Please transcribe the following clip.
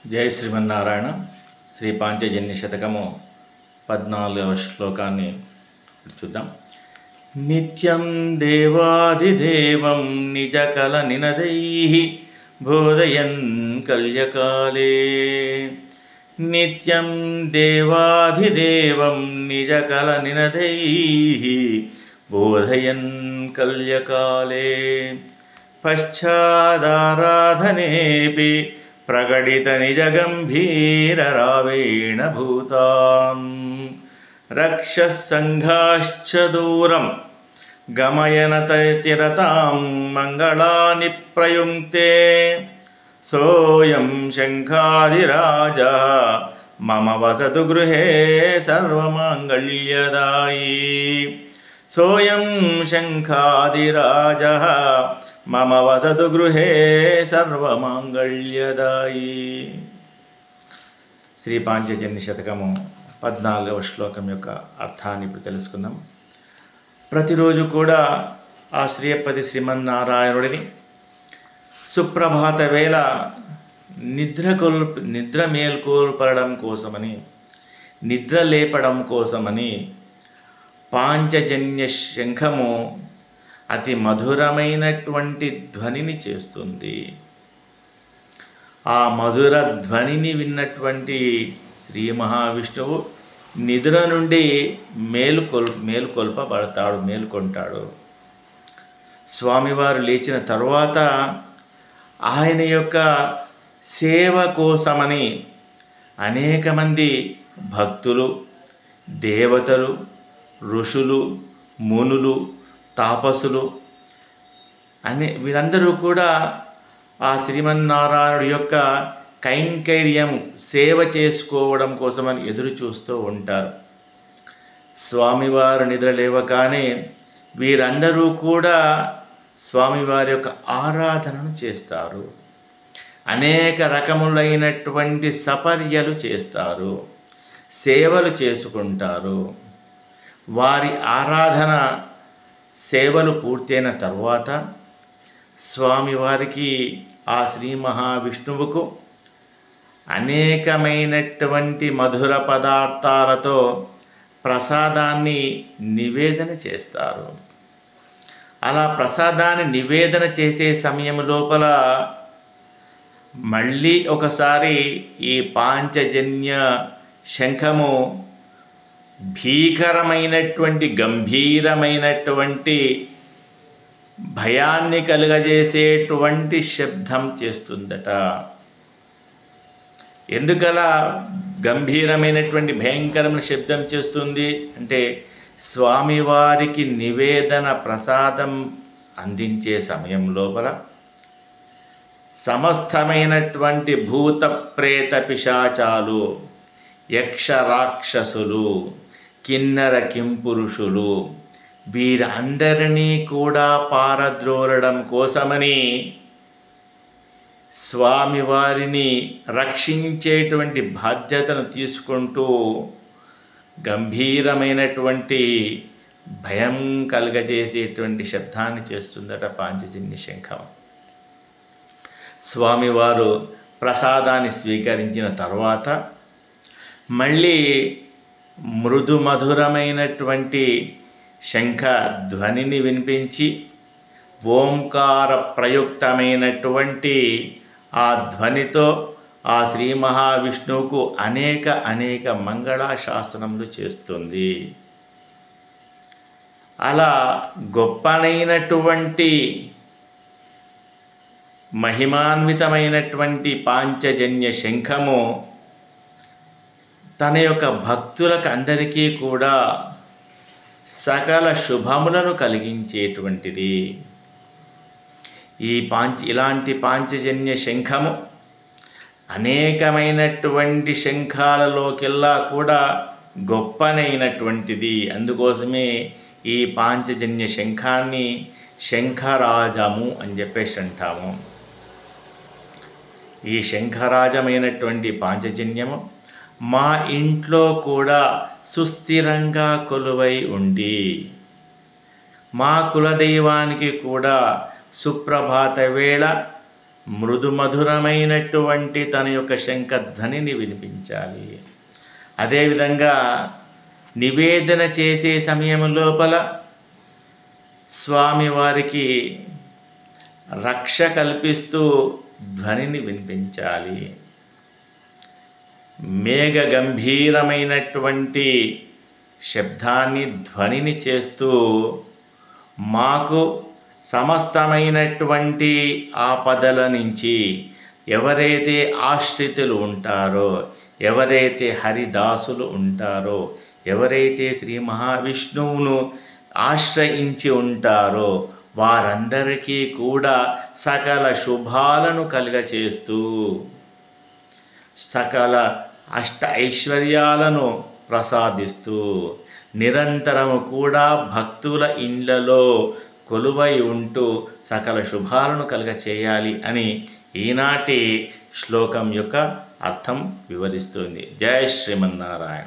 జయ శ్రీమన్నారాయణ. శ్రీ పాంచజన్య శతకము 14వ శ్లోకాన్ని చూద్దాం. నిత్యం దేవాదిదేవం నిజకల నినదైః బోధయన్ కల్యకాలే. నిత్యం దేవాదిదేవం నిజకల నినదైః బోధయన్ కల్యకాలే. పశ్చాదారాధనేపి ప్రకటిత నిజ గంభీర రావేణ భూతాం. రక్షసంఘాశ్చ దూరం గమయనతిరతాం మంగళాని ప్రయుంక్తే. సోయం శంఖాదిరాజా మమ వసతు గృహే సర్వమాంగళ్యదాయీ. సోయం శంఖాదిరాజా మమ వసతు గృహే సర్వమాంగళ్యదాయీ. శ్రీ పాంచజన్య శతకము 14వ శ్లోకం యొక్క అర్థాన్ని ఇప్పుడు తెలుసుకుందాం. ప్రతిరోజు కూడా ఆ శ్రీయపతి శ్రీమన్నారాయణుడిని సుప్రభాత వేళ నిద్ర మేల్కొల్పడం కోసమని, నిద్ర లేపడం కోసమని పాంచజన్య శంఖము అతి మధురమైనటువంటి ధ్వనిని చేస్తుంది. ఆ మధుర ధ్వనిని విన్నటువంటి శ్రీ మహావిష్ణువు నిద్ర నుండి మేల్కొంటాడు. స్వామివారు లేచిన తరువాత ఆయన యొక్క సేవ కోసమని అనేక మంది భక్తులు, దేవతలు, ఋషులు, మునులు, తాపసులు వీరందరూ కూడా ఆ శ్రీమన్నారాయణుడి యొక్క కైంకర్యం సేవ చేసుకోవడం కోసమని ఎదురు చూస్తూ ఉంటారు. స్వామివారు నిద్ర లేవగానే వీరందరూ కూడా స్వామివారి యొక్క ఆరాధనను చేస్తారు. అనేక రకములైనటువంటి సపర్యలు చేస్తారు, సేవలు చేసుకుంటారు. వారి ఆరాధన సేవలు పూర్తయిన తర్వాత స్వామివారికి ఆ శ్రీ మహావిష్ణువుకు అనేకమైనటువంటి మధుర పదార్థాలతో ప్రసాదాన్ని నివేదన చేస్తారు. అలా ప్రసాదాన్ని నివేదన చేసే సమయం లోపల మళ్ళీ ఒకసారి ఈ పాంచజన్య శంఖము భీకరమైనటువంటి గంభీరమైనటువంటి భయాన్ని కలుగజేసేటువంటి శబ్దం చేస్తుందట. ఎందుకలా గంభీరమైనటువంటి భయంకరమైన శబ్దం చేస్తుంది అంటే, స్వామివారికి నివేదన ప్రసాదం అందించే సమయం లోపల సమస్తమైనటువంటి భూత ప్రేత పిశాచాలు, యక్ష రాక్షసులు, కిన్నర కింపురుషులు వీరందరినీ కూడా పారద్రోలడం కోసమని స్వామివారిని రక్షించేటువంటి బాధ్యతను తీసుకుంటూ గంభీరమైనటువంటి భయం కలుగజేసేటువంటి శబ్దాన్ని చేస్తుందట పాంచజన్య శంఖం. స్వామివారు ప్రసాదాన్ని స్వీకరించిన తర్వాత మళ్ళీ మృదు మధురమైనటువంటి శంఖ ధ్వనిని వినిపించి ఓంకార ప్రయుక్తమైనటువంటి ఆ ధ్వనితో ఆ శ్రీ మహావిష్ణువుకు అనేక మంగళాశాసనములు చేస్తుంది. అలా గొప్పనైనటువంటి మహిమాన్వితమైనటువంటి పాంచజన్య శంఖము తన యొక్క భక్తులకు అందరికీ కూడా సకల శుభములను కలిగించేటువంటిది. ఇలాంటి పాంచజన్య శంఖము అనేకమైనటువంటి శంఖాలలోకెల్లా కూడా గొప్పనైనటువంటిది. అందుకోసమే ఈ పాంచజన్య శంఖాన్ని శంఖరాజము అని చెప్పేసి అంటాము. ఈ శంఖరాజమైనటువంటి పాంచజన్యము మా ఇంట్లో కూడా సుస్థిరంగా కొలువై ఉండి మా కులదైవానికి కూడా సుప్రభాత వేళ మృదుమధురమైనటువంటి తన యొక్క శంఖధ్వనిని వినిపించాలి. అదేవిధంగా నివేదన చేసే సమయం లోపల స్వామివారికి రక్ష కల్పిస్తూ ధ్వనిని వినిపించాలి. మేఘ గంభీరమైనటువంటి శబ్దాన్ని ధ్వనిని చేస్తూ మాకు సమస్తమైనటువంటి ఆపదల నుంచి ఎవరైతే ఆశ్రితులు ఉంటారో, ఎవరైతే హరిదాసులు ఉంటారో, ఎవరైతే శ్రీ మహావిష్ణువును ఆశ్రయించి ఉంటారో వారందరికీ కూడా సకల శుభాలను కలుగచేస్తూ సకల అష్ట ఐశ్వర్యాలను ప్రసాదిస్తూ నిరంతరము కూడా భక్తుల ఇండ్లలో కొలువై ఉంటూ సకల శుభాలను కలుగచేయాలి అని ఈనాటి శ్లోకం యొక్క అర్థం వివరిస్తుంది. జై శ్రీమన్నారాయణ.